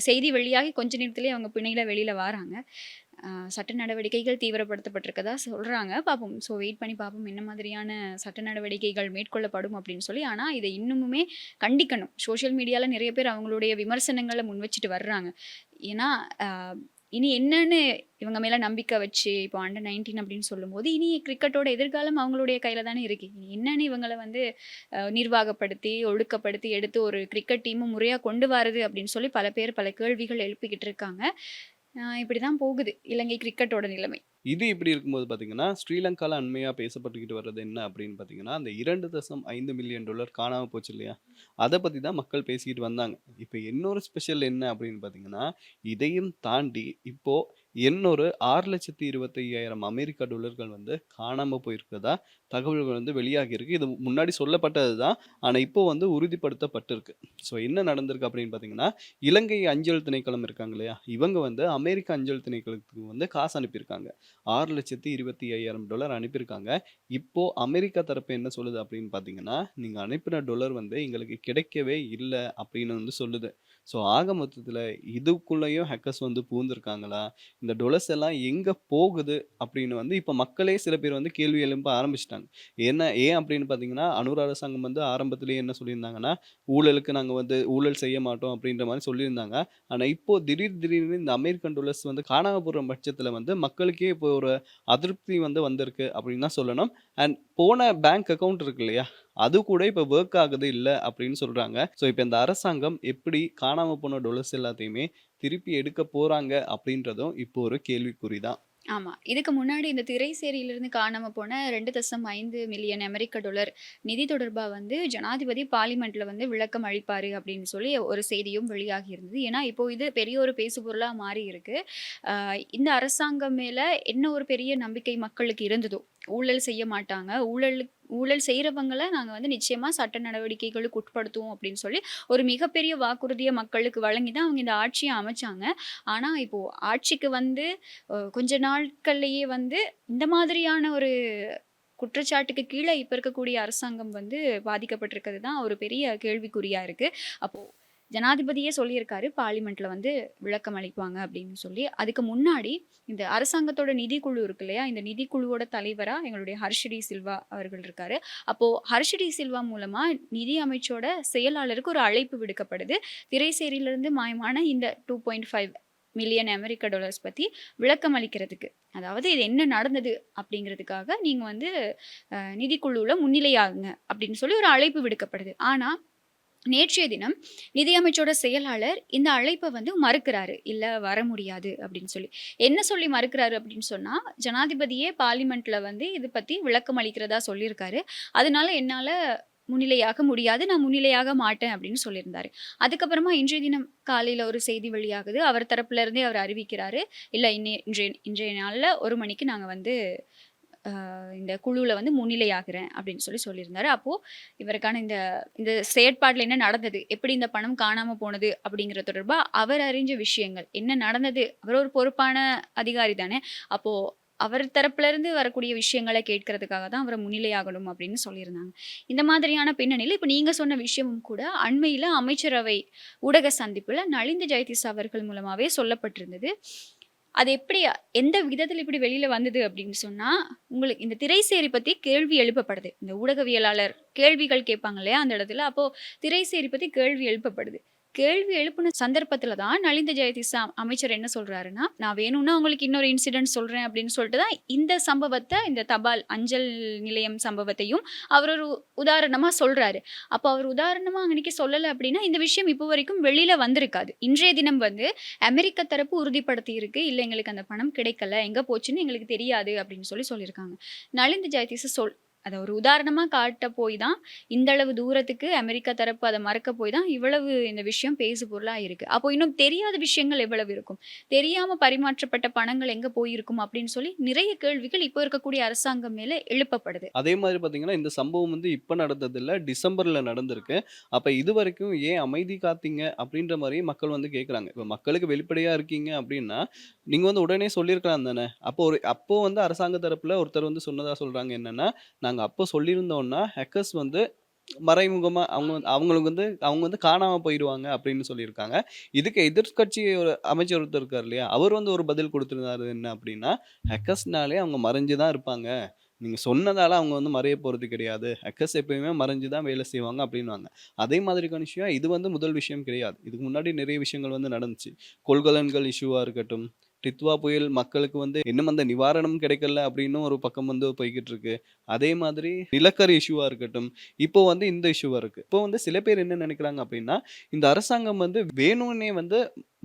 செய்தி வெளியாகி கொஞ்ச நேரத்திலேயே அவங்க பிணையில வெளியில வாராங்க. சட்ட நடவடிக்கைகள் தீவிரப்படுத்தப்பட்டிருக்கதா சொல்றாங்க. பார்ப்போம். ஸோ வெயிட் பண்ணி பார்ப்போம் என்ன மாதிரியான சட்ட நடவடிக்கைகள் மேற்கொள்ளப்படும் அப்படின்னு சொல்லி. ஆனா இத இன்னமுமே கண்டிக்கணும். சோசியல் மீடியால நிறைய பேர் அவங்களுடைய விமர்சனங்கள முன்வச்சுட்டு வர்றாங்க. ஏன்னா, அ இனி என்னன்னு இவங்க மேல நம்பிக்கை வச்சு, இப்போ அண்டர் 19 அப்படின்னு சொல்லும்போது, இனி கிரிக்கெட்டோட எதிர்காலம் அவங்களுடைய கையில தானே இருக்கு. இனி என்னன்னு இவங்கள வந்து நிர்வாகப்படுத்தி, ஒழுக்கப்படுத்தி எடுத்து ஒரு கிரிக்கெட் டீம முறையா கொண்டு வாரது அப்படின்னு சொல்லி பல பேர் பல கேள்விகள் எழுப்பிக்கிட்டு இருக்காங்க. இப்படிதான் போகுது இலங்கை கிரிக்கெட்டோட நிலைமை. இது இப்படி இருக்கும்போது பார்த்தீங்கன்னா, ஸ்ரீலங்கால அண்மையா பேசப்பட்டுக்கிட்டு வர்றது என்ன அப்படின்னு பார்த்தீங்கன்னா, அந்த $2.5 மில்லியன் காணாம போச்சு இல்லையா? அத பத்தி தான் மக்கள் பேசிக்கிட்டு வந்தாங்க. இப்ப இன்னொரு ஸ்பெஷல் என்ன அப்படின்னு பார்த்தீங்கன்னா, இதையும் தாண்டி இப்போ இன்னொரு $6,25,000 அமெரிக்க டாலர்கள் வந்து காணாம போயிருக்கிறதா தகவல்கள் வந்து வெளியாகியிருக்கு. இது முன்னாடி சொல்லப்பட்டது தான். ஆனா இப்போ வந்து உறுதிப்படுத்தப்பட்டிருக்கு. ஸோ என்ன நடந்திருக்கு அப்படின்னு பார்த்தீங்கன்னா, இலங்கை அஞ்சல் திணைக்களம் இருக்காங்க இல்லையா? இவங்க வந்து அமெரிக்க அஞ்சல் திணைக்களத்துக்கு வந்து காசு அனுப்பியிருக்காங்க. $6,25,000 அனுப்பியிருக்காங்க. இப்போ அமெரிக்கா தரப்பு என்ன சொல்லுது அப்படின்னு பார்த்தீங்கன்னா, நீங்க அனுப்பின டாலர் வந்து எங்களுக்கு கிடைக்கவே இல்ல அப்படின்னு வந்து சொல்லுது. ஸோ ஆக மொத்தத்தில இதுக்குள்ளேயும் ஹேக்கர்ஸ் வந்து புகுந்திருக்காங்களா? இந்த டொலர்ஸ் எல்லாம் எங்க போகுது அப்படின்னு வந்து இப்ப மக்களே சில பேர் வந்து கேள்வி எழுப்ப ஆரம்பிச்சுட்டாங்க. ஏன் அப்படின்னு பார்த்தீங்கன்னா, அனுர அரசாங்கம் வந்து ஆரம்பத்திலேயே என்ன சொல்லியிருந்தாங்கன்னா, ஊழலுக்கு நாங்க வந்து ஊழல் செய்ய மாட்டோம் அப்படின்ற மாரி சொல்லியிருந்தாங்க. ஆனா இப்போ திடீர்னு இந்த அமெரிக்கன் டாலர்ஸ் வந்து காணாம போற பட்சத்தில வந்து மக்களுக்கே இப்போ ஒரு அதிருப்தி வந்து வந்திருக்கு அப்படின்னு தான் சொல்லணும். அண்ட் போன பேங்க் அக்கவுண்ட் இருக்கு இல்லையா? அது கூட இப்ப வொர்க் ஆகுது இல்ல அப்படின்னு சொல்றாங்க. ஸோ இப்ப இந்த அரசாங்கம் எப்படி காணாம போன டொலர்ஸ் எல்லாத்தையுமே திருப்பி எடுக்க போறாங்க அப்படின்றதும் இப்போ ஒரு கேள்விக்குறி தான். ஆமா. இதுக்கு முன்னாடி இந்த திரைசேரியிலிருந்து காணாம போன $2.5 மில்லியன் அமெரிக்க டாலர் நிதி தொடர்பா வந்து ஜனாதிபதி பார்லிமென்ட்ல வந்து விளக்கம் அளிப்பாரு அப்படின்னு சொல்லி ஒரு செய்தியும் வெளியாகி இருந்தது. ஏன்னா, இப்போ இது பெரிய ஒரு பேசுபொருளா மாறி இருக்கு. அ இந்த அரசாங்கம் மேல என்ன ஒரு பெரிய நம்பிக்கை மக்களுக்கு இருந்ததோ, ஊழல் செய்ய மாட்டாங்க. ஊழல் செய்றவங்கள நாங்க வந்து நிச்சயமா சட்ட நடவடிக்கைகளுக்கு உட்படுத்துவோம் அப்படின்னு சொல்லி, ஒரு மிகப்பெரிய வாக்குறுதிய மக்களுக்கு வழங்கி தான் அவங்க இந்த ஆட்சிய அமைச்சாங்க. ஆனா, இப்போ ஆட்சிக்கு வந்து கொஞ்ச நாட்கள்லயே வந்து இந்த மாதிரியான ஒரு குற்றச்சாட்டுக்கு கீழ இப்ப இருக்கக்கூடிய அரசாங்கம் வந்து பாதிக்கப்பட்டிருக்கிறது தான் ஒரு பெரிய கேள்விக்குறியா இருக்கு. அப்போ ஜனாதிபதியே சொல்லியிருக்காரு, பார்லிமென்ட்ல வந்து விளக்கம் அளிப்பாங்க அப்படின்னு சொல்லி. அதுக்கு முன்னாடி இந்த அரசாங்கத்தோட நிதிக்குழு இருக்கு இல்லையா? இந்த நிதிக்குழுவோட தலைவரா எங்களுடைய ஹர்ஷடி சில்வா அவர்கள் இருக்காரு. அப்போ ஹர்ஷடி சில்வா மூலமா நிதி அமைச்சோட செயலாளருக்கு ஒரு அழைப்பு விடுக்கப்படுது. திரைசேரியிலிருந்து மாயமான இந்த 2.5 மில்லியன் அமெரிக்க டாலர்ஸ் பத்தி விளக்கம் அளிக்கிறதுக்கு. அதாவது இது என்ன நடந்தது அப்படிங்கிறதுக்காக நீங்க வந்து நிதிக்குழுவுல முன்னிலையாகுங்க அப்படின்னு சொல்லி ஒரு அழைப்பு விடுக்கப்படுது. ஆனா நேற்றைய தினம் நிதியமைச்சரோட செயலாளர் இந்த அழைப்ப வந்து மறுக்கிறாரு. இல்ல வர முடியாது அப்படின்னு சொல்லி. என்ன சொல்லி மறுக்கிறாரு அப்படின்னு சொன்னா, ஜனாதிபதியே பார்லிமென்ட்ல வந்து இது பத்தி விளக்கம் அளிக்கிறதா சொல்லியிருக்காரு. அதனால என்னால முன்னிலையாக முடியாது. நான் முன்னிலையாக மாட்டேன் அப்படின்னு சொல்லியிருந்தாரு. அதுக்கப்புறமா இன்றைய தினம் காலையில ஒரு செய்தி வெளியாகுது. அவர் தரப்புல இருந்தே அவர் அறிவிக்கிறாரு. இல்ல இன்றைய இன்றைய நாள்ல 1 மணிக்கு நாங்க வந்து இந்த குழுவுல வந்து முன்னிலையாகிறேன் அப்படின்னு சொல்லி சொல்லியிருந்தாரு. அப்போ இவருக்கான இந்த இந்த செயற்பாடுல என்ன நடந்தது? எப்படி இந்த பணம் காணாம போனது? அப்படிங்கிற தொடர்பா அவர் அறிஞ்ச விஷயங்கள். என்ன நடந்தது? அவர் ஒரு பொறுப்பான அதிகாரி தானே! அப்போ அவர் தரப்புல இருந்து வரக்கூடிய விஷயங்கள கேட்கறதுக்காக தான் அவர முன்னிலையாகணும் அப்படின்னு சொல்லியிருந்தாங்க. இந்த மாதிரியான பின்னணியில இப்ப நீங்க சொன்ன விஷயமும் கூட அண்மையில அமைச்சரவை ஊடக சந்திப்புல நலிந்த ஜெயதிஸ் அவர்கள் மூலமாவே சொல்லப்பட்டிருந்தது. அது எப்படி எந்த விதத்தில இப்படி வெளியில வந்தது அப்படின்னு சொன்னா, உங்களுக்கு இந்த திரைசேரி பத்தி கேள்வி எழுப்பப்படுது. இந்த ஊடகவியலாளர் கேள்விகள் கேட்பாங்க இல்லையா? அந்த இடத்துல. அப்போ திரைசேரி பத்தி கேள்வி எழுப்பப்படுது. கேள்வி எழுப்புன சந்தர்ப்பத்தில தான் நலிந்த ஜெயதிஸ் அமைச்சர் என்ன சொல்றாருன்னா, "நான் வேணும்னா உங்களுக்கு இன்னொரு இன்சிடென்ட் சொல்றேன்" அப்படின்னு சொல்லிட்டு தான் இந்த சம்பவத்த, இந்த தபால் அஞ்சல் நிலையம் சம்பவத்தையும் அவர் ஒரு உதாரணமா சொல்றாரு. அப்போ அவர் உதாரணமா அன்னைக்கு சொல்லல அப்படின்னா, இந்த விஷயம் இப்போ வரைக்கும் வெளியில வந்திருக்காது. இன்றைய தினம் வந்து அமெரிக்க தரப்பு உறுதிப்படுத்தி இருக்கு. "இல்ல எங்களுக்கு அந்த பணம் கிடைக்கல. எங்க போச்சுன்னு எங்களுக்கு தெரியாது" அப்படின்னு சொல்லி சொல்லியிருக்காங்க. நலிந்த ஜெயதிஸ் அத ஒரு உதாரணமா காட்ட போய் தான், இந்த அளவு தூரத்துக்கு அமெரிக்கா தரப்பு அத மறக்க போய் தான், இவ்வளவு இந்த விஷயம் பேசு பொருளா இருக்கு. அப்போ இன்னும் தெரியாத விஷயங்கள் எவ்வளவு இருக்கும்? தெரியாம பரிமாற்றப்பட்ட பணங்கள் எங்க போயிருக்கும்? அப்படின்னு சொல்லி நிறைய கேள்விகள் இப்போ இருக்கக்கூடிய அரசாங்கம் மேல எழுப்பப்படுது. அதே மாதிரி பார்த்தீங்கன்னா, இந்த சம்பவம் வந்து இப்ப நடந்ததில்ல. டிசம்பர்ல நடந்திருக்கு. அப்ப இதுவரைக்கும் ஏன் அமைதி காத்தீங்க? அப்படின்ற மாரி மக்கள் வந்து கேட்குறாங்க. இப்ப மக்களுக்கு வெளிப்படையா இருக்கீங்க அப்படின்னா, நீங்க வந்து உடனே சொல்லியிருக்கலாம் தானே! அப்போ வந்து அரசாங்க தரப்புல ஒருத்தர் வந்து சொன்னதா சொல்றாங்க என்னன்னா, நாங்க அப்போ சொல்லியிருந்தோம்னா, ஹேக்கர்ஸ் வந்து மறைமுகமா அவங்க வந்து காணாம போயிருவாங்க அப்படின்னு சொல்லியிருக்காங்க. இதுக்கு எதிர்க்கட்சி ஒரு அமைச்சர் ஒருத்தர் இருக்காரு இல்லையா? அவர் வந்து ஒரு பதில் குடுத்திருந்தாரு என்ன அப்படின்னா, ஹேக்கர்ஸ்னாலே அவங்க மறைஞ்சு தான் இருப்பாங்க. நீங்க சொன்னதால அவங்க வந்து மறைய போறது கிடையாது. ஹேக்கர்ஸ் எப்பயுமே மறைஞ்சு தான் வேலை செய்வாங்க அப்டின்னுவாங்க. அதே மாதிரியான விஷயம் இது வந்து முதல் விஷயம் கிடையாது. இதுக்கு முன்னாடி நிறைய விஷயங்கள் வந்து நடந்துச்சு. கொள்கலன்கள் இஷ்யூவா இருக்கட்டும், டித்வா புயல் மக்களுக்கு வந்து இன்னும் அந்த நிவாரணம் கிடைக்கல அப்படின்னு ஒரு பக்கம் வந்து போய்க்கிட்டு இருக்கு. அதே மாதிரி நிலக்கரி இஷ்யூவா இருக்கட்டும், இப்போ வந்து இந்த இஷ்யூவா இருக்கு. இப்போ வந்து சில பேர் என்ன நினைக்கிறாங்க அப்படின்னா, இந்த அரசாங்கம் வந்து வேணும்னே வந்து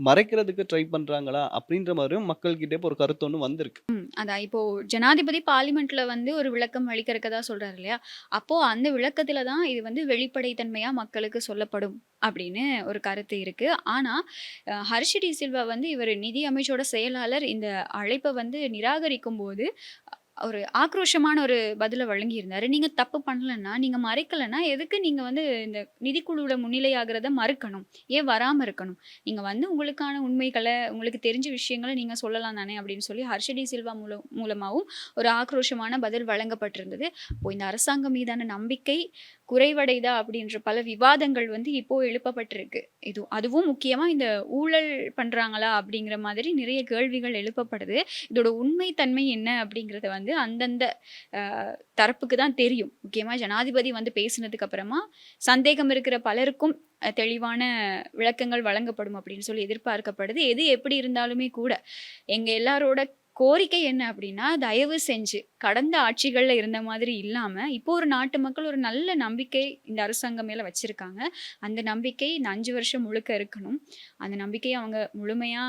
மறைக்கிறதுக்கு ட்ரை பண்றாங்களா? அப்படின்ற மாரியும் மக்கள்கிட்ட இப்போ ஒரு கருத்து ஒண்ணு வந்திருக்கு. அதான் இப்போ ஜனாதிபதி பார்லிமெண்ட்ல வந்து ஒரு விளக்கம் அளிக்கிறக்கதா சொல்றாரு இல்லையா? அப்போ அந்த விளக்கத்துல தான் இது வந்து வெளிப்படைத்தன்மையா மக்களுக்கு சொல்லப்படும் அப்படின்னு ஒரு கருத்து இருக்கு. ஆனா, ஹர்ஷ் டி சில்வா வந்து இவரு நிதி அமைச்சோட செயலாளர் இந்த அழைப்ப வந்து நிராகரிக்கும்போது, ஒரு ஆக்ரோஷமான ஒரு பதில வழங்கியிருந்தாரு. நீங்க தப்பு பண்ணலன்னா, நீங்க மறைக்கலன்னா, எதுக்கு நீங்க வந்து இந்த நிதிக்குழுவுல முன்னிலையாகிறத மறுக்கணும்? ஏன் வராம இருக்கணும்? நீங்க வந்து உங்களுக்கான உண்மைகள, உங்களுக்கு தெரிஞ்ச விஷயங்கள நீங்க சொல்லலாம் தானே! அப்படின்னு சொல்லி ஹர்ஷ டி சில்வா மூலமாவும் ஒரு ஆக்ரோஷமான பதில் வழங்கப்பட்டிருந்தது. இப்போ இந்த அரசாங்கம் மீதான நம்பிக்கை குறைவடையுதா அப்படின்ற பல விவாதங்கள் வந்து இப்போ எழுப்பப்பட்டிருக்கு. அதுவும் முக்கியமா இந்த ஊழல் பண்றாங்களா? அப்படிங்கிற மாதிரி நிறைய கேள்விகள் எழுப்பப்படுது. இதோட உண்மை தன்மை என்ன அப்படிங்கிறத வந்து அந்தந்த அ தரப்புக்கு தான் தெரியும். முக்கியமா ஜனாதிபதி வந்து பேசினதுக்கு அப்புறமா சந்தேகம் இருக்கிற பலருக்கும் தெளிவான விளக்கங்கள் வழங்கப்படும் அப்படின்னு சொல்லி எதிர்பார்க்கப்படுது. எது எப்படி இருந்தாலுமே கூட, எங்க எல்லாரோட கோரிக்கை என்ன அப்படின்னா, தயவு செஞ்சு கடந்த ஆட்சிகள்ல இருந்த மாதிரி இல்லாம, இப்போ ஒரு நாட்டு மக்கள் ஒரு நல்ல நம்பிக்கை இந்த அரசாங்கம் மேல வச்சிருக்காங்க. அந்த நம்பிக்கை இந்த 5 வருஷம் முழுக்க இருக்கணும். அந்த நம்பிக்கைய அவங்க முழுமையா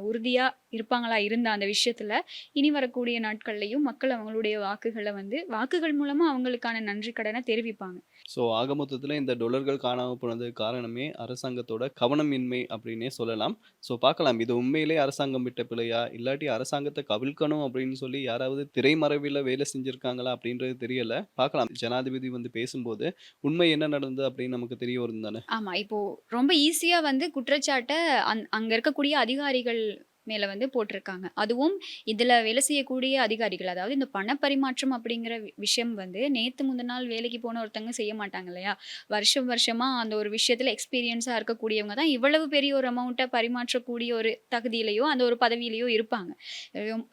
உறுதியா இருப்பாங்களா இருந்த அந்த விஷயத்துல, இனி வரக்கூடிய நாட்கள்லயும் மக்கள் அவங்களுடைய வாக்குகள வந்து வாக்குகள் மூலமா அவங்களுக்கான நன்றி கடன தெரிவிப்பாங்க. ஸோ ஆக மொத்தத்துல இந்த டொலர்கள் காணாம போனதுக்கு காரணமே அரசாங்கத்தோட கவனமின்மை அப்படின்னே சொல்லலாம். ஸோ பார்க்கலாம் இது உண்மையிலே அரசாங்கம் விட்ட பிழையா? இல்லாட்டி அரசாங்கத்த கவிழ்க்கணும் அப்படின்னு சொல்லி யாராவது திரைமறைவில வேலை செஞ்சிருக்காங்களா? அப்படின்றது தெரியல. பார்க்கலாம். ஜனாதிபதி வந்து பேசும்போது உண்மை என்ன நடந்தது அப்படின்னு நமக்கு தெரிய வரும் தானே! ஆமா. இப்போ ரொம்ப ஈஸியா வந்து குற்றச்சாட்ட அங்க இருக்கக்கூடிய அதிகாரிகள் மேல வந்து போட்டிருக்காங்க. அதுவும் இதுல வேலை செய்யக்கூடிய அதிகாரிகள். அதாவது இந்த பணப்பரிமாற்றம் அப்படிங்கிற விஷயம் வந்து நேத்து முந்தின நாள் வேலைக்கு போன ஒருத்தவங்க செய்ய மாட்டாங்க இல்லையா? வருஷம் வருஷமா அந்த ஒரு விஷயத்துல எக்ஸ்பீரியன்ஸா இருக்கக்கூடியவங்க தான் இவ்வளவு பெரிய ஒரு அமௌண்ட்ட பரிமாற்றக்கூடிய ஒரு தகுதியிலயோ, அந்த ஒரு பதவியிலயோ இருப்பாங்க.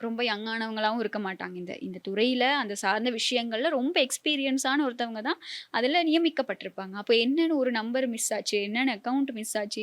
ரொம்ப யங்கானவங்களாவும் இருக்க மாட்டாங்க. இந்த இந்த துறையில அந்த சார்ந்த விஷயங்கள்ல ரொம்ப எக்ஸ்பீரியன்ஸான ஒருத்தவங்க தான் அதுல நியமிக்கப்பட்டிருப்பாங்க. அப்ப என்னன்னு ஒரு நம்பர் மிஸ் ஆச்சு? என்னென்ன அக்கவுண்ட் மிஸ் ஆச்சு?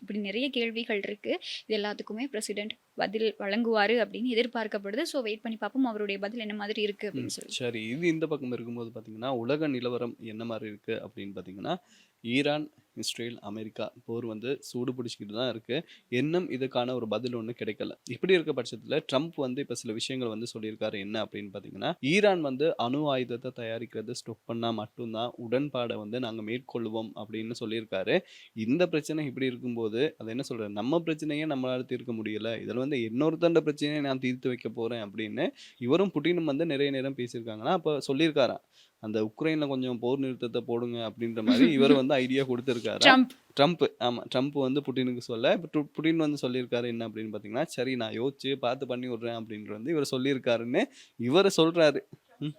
இப்படி நிறைய கேள்விகள் இருக்கு. இது எல்லாத்துக்குமே பிரசிடென்ட் பதில் வழங்குவாரு அப்படின்னு எதிர்பார்க்கப்படுது. ஸோ வெயிட் பண்ணி பார்ப்போம் அவருடைய பதில் என்ன மாதிரி இருக்கு அப்படின்னு சொல்லி. சரி. இது இந்த பக்கம் இருக்கும்போது பார்த்தீங்கன்னா, உலக நிலவரம் என்ன மாரி இருக்கு அப்படின்னு பார்த்தீங்கன்னா, ஈரான், இஸ்ரேல், அமெரிக்கா போர் வந்து சூடு பிடிச்சுக்கிட்டு தான் இருக்கு. இன்னும் இதுக்கான ஒரு பதில் ஒண்ணு கிடைக்கல. இப்படி இருக்க பட்சத்தில ட்ரம்ப் வந்து இப்ப சில விஷயங்கள் வந்து சொல்லியிருக்காரு. என்ன அப்படின்னு பார்த்தீங்கன்னா, ஈரான் வந்து அணு ஆயுதத்த தயாரிக்கிறத ஸ்டாப் பண்ணா மட்டும் தான் உடன்பாட வந்து நாங்க மேற்கொள்வோம் அப்படின்னு சொல்லியிருக்காரு. இந்த பிரச்சனை இப்படி இருக்கும்போது, அது என்ன சொல்றது? நம்ம பிரச்சனைய நம்மளால தீர்க்க முடியல. இதுல வந்து இன்னொருத்தண்ட பிரச்சனைய நான் தீர்த்து வைக்க போறேன் அப்படின்னு இவரும் புட்டினும் வந்து நிறைய நேரம் பேசியிருக்காங்கன்னா, அப்ப சொல்லியிருக்காராம். அந்த உக்ரைன்ல கொஞ்சம் போர் நிறுத்தத்த போடுங்க அப்படின்ற மாரி இவரு வந்து ஐடியா குடுத்திருக்காராம். ட்ரம்ப். ட்ரம்ப் ஆமா. ட்ரம்ப் வந்து புட்டினுக்கு சொல்ல, இப்ப புட்டின் வந்து சொல்லியிருக்காரு என்ன அப்படின்னு பார்த்தீங்கன்னா, சரி நான் யோசிச்சு பார்த்து பண்ணி விடுறேன் அப்படின்னு வந்து இவரு சொல்லியிருக்காருன்னு இவரு சொல்றாரு. ம்.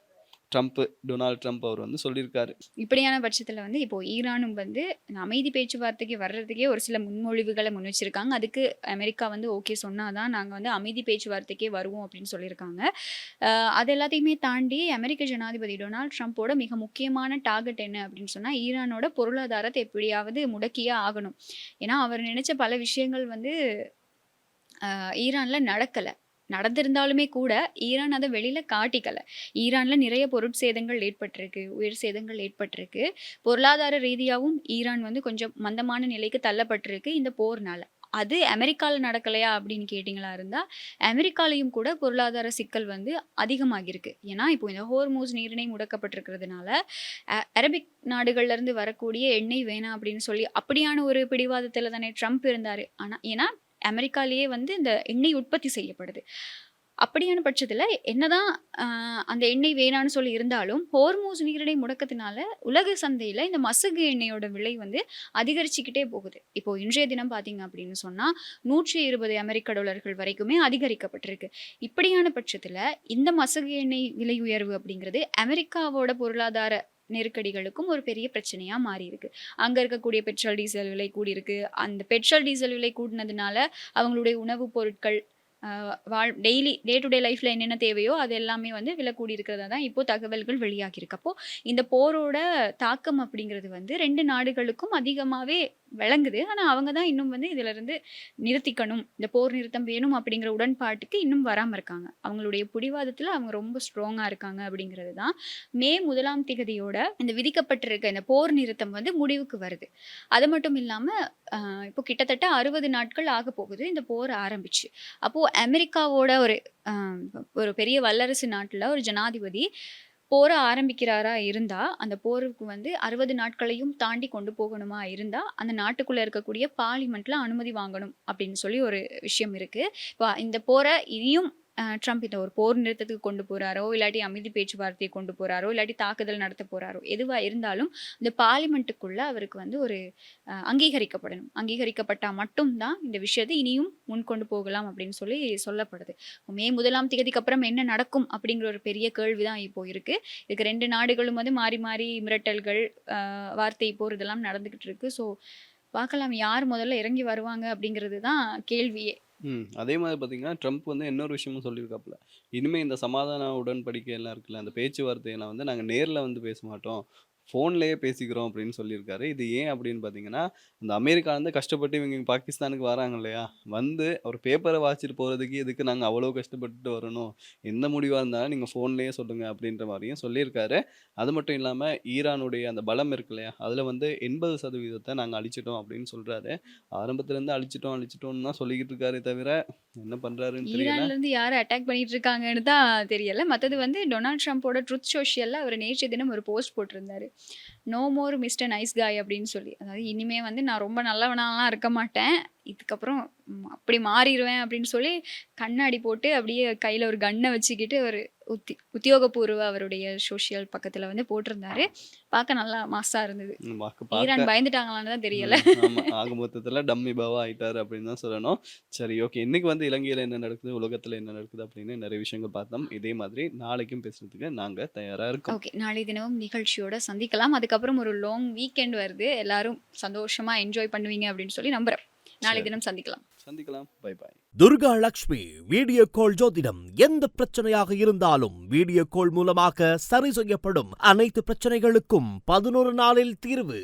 டொனால்ட் ட்ரம்ப் அவர் வந்து சொல்லியிருக்காரு. இப்படியான பட்சத்துல வந்து இப்போ ஈரானும் வந்து இந்த அமைதி பேச்சுவார்த்தைக்கு வர்றதுக்கே ஒரு சில முன்மொழிவுகள முன் வச்சிருக்காங்க. அதுக்கு அமெரிக்கா வந்து ஓகே சொன்னா தான் நாங்க வந்து அமைதி பேச்சுவார்த்தைக்கே வருவோம் அப்படின்னு சொல்லியிருக்காங்க. அது எல்லாத்தையுமே தாண்டி அமெரிக்க ஜனாதிபதி டொனால்ட் ட்ரம்ப்போட மிக முக்கியமான டார்கெட் என்ன அப்படின்னு சொன்னா, ஈரானோட பொருளாதாரத்த எப்படியாவது முடக்கியே ஆகணும். ஏன்னா அவர் நினைச்ச பல விஷயங்கள் வந்து ஈரான்ல நடக்கல. நடந்திருந்தாலுமே கூட ஈரான் அத வெளில காட்டிக்கல. ஈரான்ல நிறைய பொருட்சேதங்கள் ஏற்பட்டிருக்கு. உயிர் சேதங்கள் ஏற்பட்டிருக்கு. பொருளாதார ரீதியாவும் ஈரான் வந்து கொஞ்சம் மந்தமான நிலைக்கு தள்ளப்பட்டிருக்கு இந்த போர்னால. அது அமெரிக்கால நடக்கலையா அப்படின்னு கேட்டீங்களா இருந்தா, அமெரிக்காலயும் கூட பொருளாதார சிக்கல் வந்து அதிகமாகியிருக்கு. ஏன்னா, இப்போ இந்த ஹோர்மூஸ் நீரிணை முடக்கப்பட்டிருக்கிறதுனால, அரபிக் நாடுகள்ல இருந்து வரக்கூடிய எண்ணெய் வேணாம் அப்படின்னு சொல்லி அப்படியான ஒரு பிடிவாதத்துல தானே ட்ரம்ப் இருந்தாரு. ஏன்னா அமெரிக்காலயே வந்து இந்த எண்ணெய் உற்பத்தி செய்யப்படுது. அப்படியான பட்சத்துல என்னதான் அந்த எண்ணெய் வேணான்னு சொல்லி இருந்தாலும், ஹோர்மூஸ் நீரிணை முடக்கத்தினால உலக சந்தையில இந்த மசகு எண்ணெயோட விலை வந்து அதிகரிச்சுக்கிட்டே போகுது. இப்போ இன்றைய தினம் பார்த்தீங்க அப்படின்னு சொன்னா, $120 வரைக்குமே அதிகரிக்கப்பட்டிருக்கு. இப்படியான பட்சத்துல இந்த மசகு எண்ணெய் விலை உயர்வு அப்படிங்கிறது அமெரிக்காவோட பொருளாதார நெருக்கடிகளுக்கும் ஒரு பெரிய பிரச்சனையா மாறி இருக்கு. அங்க இருக்கக்கூடிய பெட்ரோல், டீசல் விலை கூடியிருக்கு. அந்த பெட்ரோல், டீசல் விலை கூடுனதுனால அவங்களுடைய உணவுப் பொருட்கள் டெய்லி டே டு டே லைஃப்ல என்னென்ன தேவையோ அது எல்லாமே வந்து விலை கூடி இருக்கிறதா தான் இப்போ தகவல்கள் வெளியாகியிருக்கு. அப்போ இந்த போரோட தாக்கம் அப்படிங்கிறது வந்து 2 நாடுகளுக்கும் அதிகமாவே விளங்குது. ஆனா அவங்க தான் இன்னும் வந்து இதிலிருந்து நிறுத்திக்கணும். இந்த போர் நிறுத்தம் வேணும் அப்படிங்கிற உடன்பாட்டுக்கு இன்னும் வராம இருக்காங்க. அவங்களுடைய பிடிவாதத்துல அவங்க ரொம்ப ஸ்ட்ராங்கா இருக்காங்க அப்படிங்கிறது தான். மே 1ஆம் தேதியோட இந்த விதிக்கப்பட்டிருக்க இந்த போர் நிறுத்தம் வந்து முடிவுக்கு வருது. அது மட்டும் இல்லாம இப்போ கிட்டத்தட்ட 60 நாட்கள் ஆகப் போகுது இந்த போர் ஆரம்பிச்சு. அப்போ அமெரிக்காவோட அ ஒரு பெரிய வல்லரசு நாட்டுல ஒரு ஜனாதிபதி போர ஆரம்பிக்கிறாரா இருந்தா, அந்த போருக்கு வந்து 60 நாட்களையும் தாண்டி கொண்டு போகணுமா இருந்தா, அந்த நாட்டுக்குள்ள இருக்கக்கூடிய பார்லிமென்ட்ல அனுமதி வாங்கணும் அப்படின்னு சொல்லி ஒரு விஷயம் இருக்கு. இப்ப இந்த போர இனியும் ட்ரம்ப் இந்த ஒரு போர் நிறுத்தத்துக்கு கொண்டு போறாரோ, இல்லாட்டி அமைதி பேச்சுவார்த்தையை கொண்டு போறாரோ, இல்லாட்டி தாக்குதல் நடத்த போறாரோ, எதுவா இருந்தாலும் இந்த பார்லிமென்ட்டுக்குள்ள அவருக்கு வந்து ஒரு அங்கீகரிக்கப்படணும். அங்கீகரிக்கப்பட்டா மட்டும் தான் இந்த விஷயத்தை இனியும் முன்கொண்டு போகலாம் அப்படின்னு சொல்லி சொல்லப்படுது. மே 1ஆம் தேதிக்கு அப்புறம் என்ன நடக்கும் அப்படிங்கிற ஒரு பெரிய கேள்வி தான் இப்போ இருக்கு. இதுக்கு 2 நாடுகளும் வந்து மாறி மாறி மிரட்டல்கள், வார்த்தை போர் இதெல்லாம் நடந்துகிட்டு இருக்கு. ஸோ பார்க்கலாம் யார் முதல்ல இறங்கி வருவாங்க அப்படிங்கிறது தான் கேள்வியே. அதே மாரி பார்த்தீங்கன்னா, ட்ரம்ப் வந்து இன்னொரு விஷயமும் சொல்லியிருக்காப்புல. இனிமே இந்த சமாதான உடன்படிக்கை எல்லாம் இருக்குல்ல, அந்த பேச்சுவார்த்தையெல்லாம் வந்து நாங்க நேர்ல வந்து பேச மாட்டோம். ஃபோன்லயே பேசிக்கிறோம் அப்படின்னு சொல்லியிருக்காரு. இது ஏன் அப்படின்னு பார்த்தீங்கன்னா, அந்த அமெரிக்காலருந்து கஷ்டப்பட்டு இவங்க இங்க பாகிஸ்தானுக்கு வராங்க இல்லையா? வந்து ஒரு பேப்பர வாசிச்சுட்டு போறதுக்கு எதுக்கு நாங்க அவ்வளோ கஷ்டப்பட்டுட்டு வரணும்? எந்த முடிவா இருந்தாலும் நீங்க ஃபோன்லயே சொல்லுங்க அப்படின்ற மாரியும் சொல்லியிருக்காரு. அது மட்டும் இல்லாம ஈரானுடைய அந்த பலம் இருக்கு இல்லையா? அதுல வந்து 80% நாங்க அழிச்சிட்டோம் அப்படின்னு சொல்றாரு. ஆரம்பத்துலேருந்து அழிச்சிட்டோம்னு தான் சொல்லிக்கிட்டு இருக்காரே தவிர, என்ன பண்றாருன்னு தெரியல. ஈரான்லேருந்து யார் அட்டாக் பண்ணிட்டு இருக்காங்கன்னு தான் தெரியல. மத்தது வந்து டொனால்ட் ட்ரம்ப்போட ட்ருத் சோஷியல்ல அவர் நேற்றைய தினம் ஒரு போஸ்ட் போட்டிருந்தாரு. "நோ மோர் மிஸ்டர் நைஸ் காய்" அப்படின்னு சொல்லி. அதாவது இனிமே வந்து நான் ரொம்ப நல்லவனாலாம் இருக்க மாட்டேன். இதுக்கப்புறம் அப்படி மாறிருவேன் அப்படின்னு சொல்லி கண்ணாடி போட்டு அப்படியே கையில ஒரு கன்ன வச்சுக்கிட்டு ஒரு உத்தியோகபூர்வ அவருடைய சோஷியல் பக்கத்துல வந்து போட்டிருந்தாரு. பார்க்க நல்லா மாஸா இருந்தது. பார்க்க ஈரான் பயந்துட்டாங்களான்னு தான் தெரியல. ஆமா. ஆக மொத்தத்துல டம்மி பாவா ஆயிட்டாரு அப்படின்னு தான் சொல்லணும். சரி, ஓகே. இன்னைக்கு வந்து இலங்கையில என்ன நடக்குது, உலகத்துல என்ன நடக்குது அப்படின்னு நிறைய விஷயங்கள் பார்த்தோம். இதே மாதிரி நாளைக்கும் பேசுறதுக்கு நாங்க தயாரா இருக்கோம். ஓகே. நாளை தினமும் நிகழ்ச்சியோட சந்திக்கலாம். அதுக்கப்புறம் ஒரு லாங் வீக்கெண்ட் வருது. எல்லாரும் சந்தோஷமா என்ஜாய் பண்ணுவீங்க அப்படின்னு சொல்லி நம்புறேன். நாளை சரி. தினம் சந்திக்கலாம். சந்திக்கலாம். Bye bye. Durga Lakshmi video call ஜோதிடம் எந்த பிரச்சனையாக இருந்தாலும் வீடியோ கால் மூலமாக சரி செய்யப்படும். அனைத்து பிரச்சனைகளுக்கும் 11 நாளில் தீர்வு.